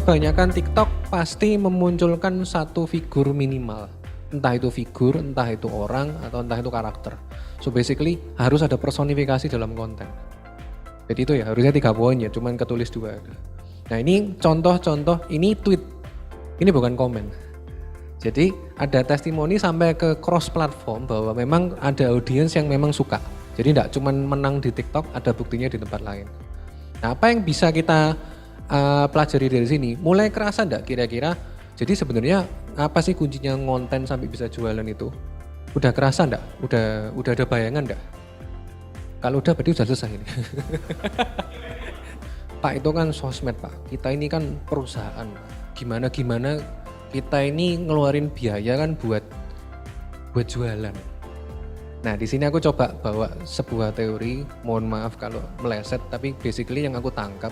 kebanyakan TikTok pasti memunculkan satu figur minimal. Entah itu figur, entah itu orang, atau entah itu karakter. So basically harus ada personifikasi dalam konten. Jadi itu ya harusnya 3 poin ya, cuman ketulis 2. Nah ini contoh-contoh, ini tweet, ini bukan komen. Jadi ada testimoni sampai ke cross platform bahwa memang ada audiens yang memang suka. Jadi tidak cuman menang di TikTok, ada buktinya di tempat lain. Nah apa yang bisa kita pelajari dari sini? Mulai kerasa enggak kira-kira? Jadi sebenarnya apa sih kuncinya ngonten sampai bisa jualan itu? Udah kerasa enggak? Udah ada bayangan enggak? Kalau udah berarti sudah selesai ini. Pak itu kan sosmed Pak, kita ini kan perusahaan. Gimana kita ini ngeluarin biaya kan buat jualan. Nah di sini aku coba bawa sebuah teori, mohon maaf kalau meleset, tapi basically yang aku tangkap,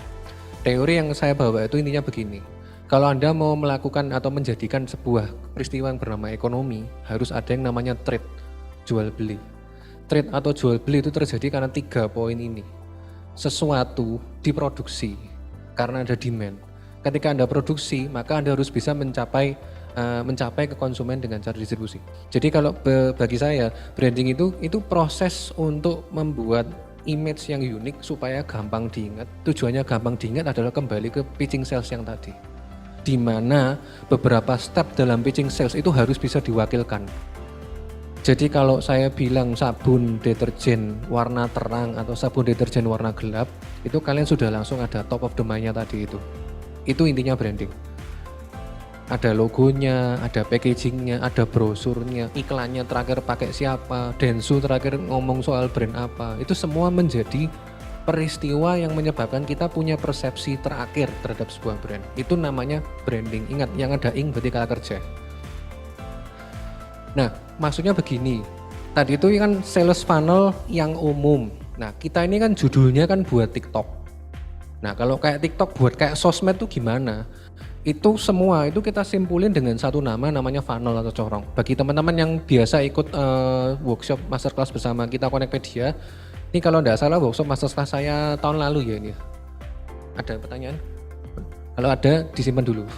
teori yang saya bawa itu intinya begini. Kalau Anda mau melakukan atau menjadikan sebuah peristiwa yang bernama ekonomi, harus ada yang namanya trade, jual beli. Trade atau jual beli itu terjadi karena 3 poin ini. Sesuatu diproduksi karena ada demand. Ketika Anda produksi, maka Anda harus bisa mencapai ke konsumen dengan cara distribusi. Jadi kalau bagi saya branding itu proses untuk membuat image yang unik supaya gampang diingat. Tujuannya gampang diingat adalah kembali ke pitching sales yang tadi. Di mana beberapa step dalam pitching sales itu harus bisa diwakilkan. Jadi kalau saya bilang sabun deterjen warna terang atau sabun deterjen warna gelap, itu kalian sudah langsung ada top of the mind-nya tadi itu. Itu intinya branding. Ada logonya, ada packagingnya, ada brosurnya, iklannya terakhir pakai siapa, Densu terakhir ngomong soal brand apa. Itu semua menjadi peristiwa yang menyebabkan kita punya persepsi terakhir terhadap sebuah brand. Itu namanya branding. Ingat, yang ada ing berarti kata kerja. Nah, maksudnya begini. Tadi itu kan sales funnel yang umum. Nah, kita ini kan judulnya kan buat TikTok. Nah, kalau kayak TikTok buat kayak sosmed tuh gimana? Itu semua itu kita simpulin dengan satu nama namanya funnel atau corong. Bagi teman-teman yang biasa ikut workshop masterclass bersama kita Connectpedia, ini kalau tidak salah workshop masterclass saya tahun lalu ya ini. Ada pertanyaan? Kalau ada disimpan dulu.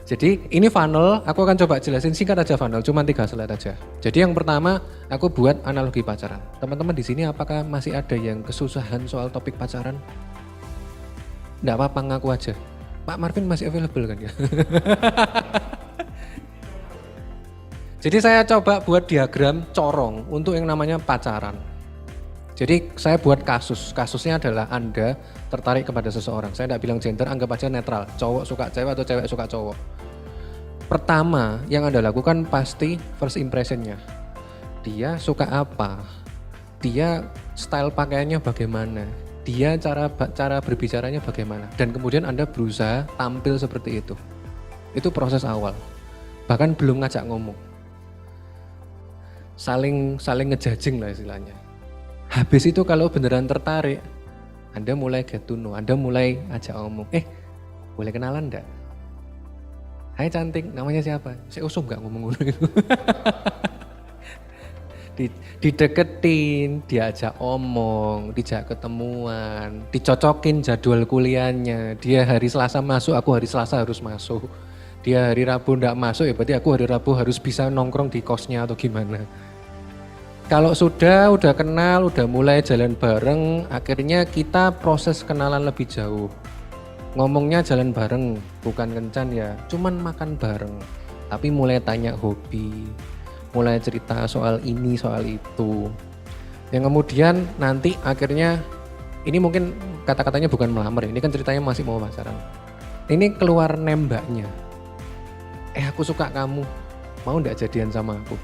Jadi ini funnel, aku akan coba jelasin singkat aja funnel, cuma 3 slide aja. Jadi yang pertama aku buat analogi pacaran. Teman-teman di sini apakah masih ada yang kesusahan soal topik pacaran? Nggak apa-apa, ngaku aja. Pak Marvin masih available kan ya? Jadi saya coba buat diagram corong untuk yang namanya pacaran. Jadi saya buat kasusnya adalah Anda tertarik kepada seseorang. Saya tidak bilang gender, anggap aja netral. Cowok suka cewek atau cewek suka cowok. Pertama yang Anda lakukan pasti first impressionnya. Dia suka apa? Dia style pakaiannya bagaimana? Dia cara berbicaranya bagaimana, dan kemudian Anda berusaha tampil seperti itu. Itu proses awal. Bahkan belum ngajak ngomong. Saling ngejudging lah istilahnya. Habis itu kalau beneran tertarik, Anda mulai get to know, Anda mulai ajak ngomong. Boleh kenalan enggak? Hai cantik, namanya siapa? Saya usum enggak ngomong gitu. Dideketin, diajak omong, dijak ketemuan, dicocokin jadwal kuliahnya. Dia hari Selasa masuk, aku hari Selasa harus masuk. Dia hari Rabu enggak masuk, ya berarti aku hari Rabu harus bisa nongkrong di kosnya atau gimana. Kalau udah kenal, udah mulai jalan bareng, akhirnya kita proses kenalan lebih jauh. Ngomongnya jalan bareng, bukan kencan ya, cuman makan bareng. Tapi mulai tanya hobi, mulai cerita soal ini, soal itu. Yang kemudian nanti akhirnya, ini mungkin kata-katanya bukan melamar, ini kan ceritanya masih mau pacaran. Ini keluar nembaknya. Aku suka kamu, mau enggak jadian sama aku?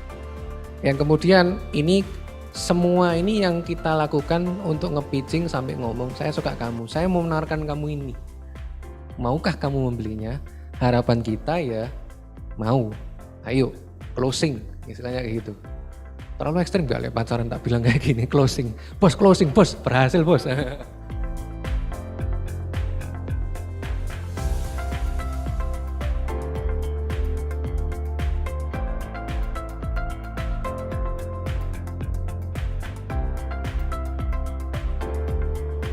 Yang kemudian ini semua ini yang kita lakukan untuk nge-pitching sampai ngomong, saya suka kamu, saya mau menawarkan kamu ini. Maukah kamu membelinya? Harapan kita ya mau, ayo closing. Istilahnya kayak gitu. Terlalu ekstrim gak pacaran tak bilang kayak gini, closing. Bos, berhasil bos.